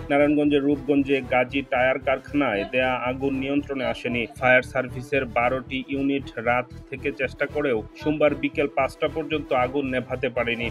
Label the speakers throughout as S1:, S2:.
S1: নারায়ণগঞ্জের রূপগঞ্জে গাজী টায়ার কারখানায় দেয়া আগুন নিয়ন্ত্রণে আসেনি। ফায়ার সার্ভিসের ১২টি ইউনিট রাত থেকে চেষ্টা করেও সোমবার বিকেল ৫টা পর্যন্ত আগুন নেভাতে পারেনি।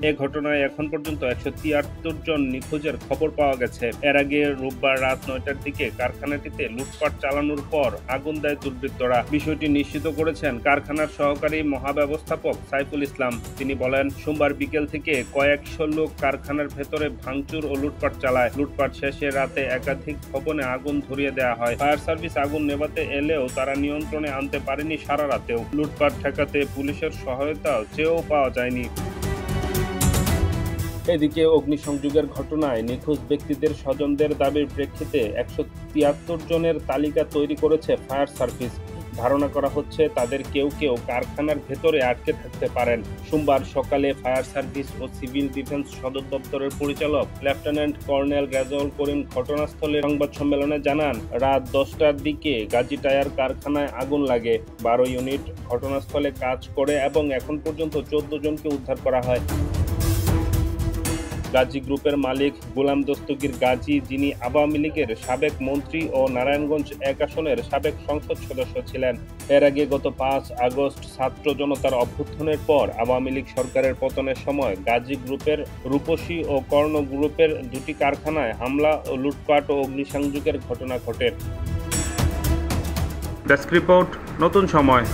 S1: এ ঘটনায় এখন পর্যন্ত ১৭৩ জন নিখোঁজের খবর পাওয়া গেছে। এর আগে রোববার রাত ৯টার দিকে কারখানাটিতে লুটপাট চালানোর পর আগুন দেয় দুর্বৃত্তরা। বিষয়টি নিশ্চিত করেছেন কারখানার সহকারী মহাব্যবস্থাপক সাইফুল ইসলাম। তিনি বলেন, সোমবার বিকেল থেকে কয়েকশো লোক কারখানার ভেতরে ভাঙচুর ও লুটপাট চালায়। লুটপাট শেষে রাতে একাধিক ভবনে আগুন ধরিয়ে দেওয়া হয়। ফায়ার সার্ভিস আগুন নেভাতে এলেও তারা নিয়ন্ত্রণে আনতে পারেনি সারা রাতেও। লুটপাট ঠেকাতে পুলিশের সহায়তা চেয়েও পাওয়া যায়নি। এদিকে অগ্নিসংযোগের ঘটনায় নিখোঁজ ব্যক্তিদের স্বজনদের দাবির প্রেক্ষিতে ১৭৩ জনের তালিকা তৈরি করেছে ফায়ার সার্ভিস। ধারণা করা হচ্ছে তাদের কেউ কেউ কারখানার ভেতরে আটকে থাকতে পারেন। সোমবার সকালে ফায়ার সার্ভিস ও সিভিল ডিফেন্স সদর দপ্তরের পরিচালক লেফটেন্যান্ট কর্নেল রেজাউল করিম ঘটনাস্থলে সংবাদ সম্মেলনে জানান, রাত ১০টার দিকে গাজী টায়ার কারখানায় আগুন লাগে। ১২ ইউনিট ঘটনাস্থলে কাজ করে এবং এখন পর্যন্ত ১৪ জনকে উদ্ধার করা হয়। গাজী গ্রুপের মালিক গোলাম দস্তগীর গাজী, যিনি আওয়ামী লীগের সাবেক মন্ত্রী ও নারায়ণগঞ্জ ১ আসনের সাবেক সংসদ সদস্য ছিলেন। এর আগে গত ৫ আগস্ট ছাত্র জনতার অভ্যুত্থানের পর আওয়ামী লীগ সরকারের পতনের সময় গাজী গ্রুপের রূপসী ও কর্ণ গ্রুপের ২টি কারখানায় হামলা ও লুটপাট ও অগ্নিসংযোগের ঘটনা ঘটে। ডেস্ক রিপোর্ট, নতুন সময়।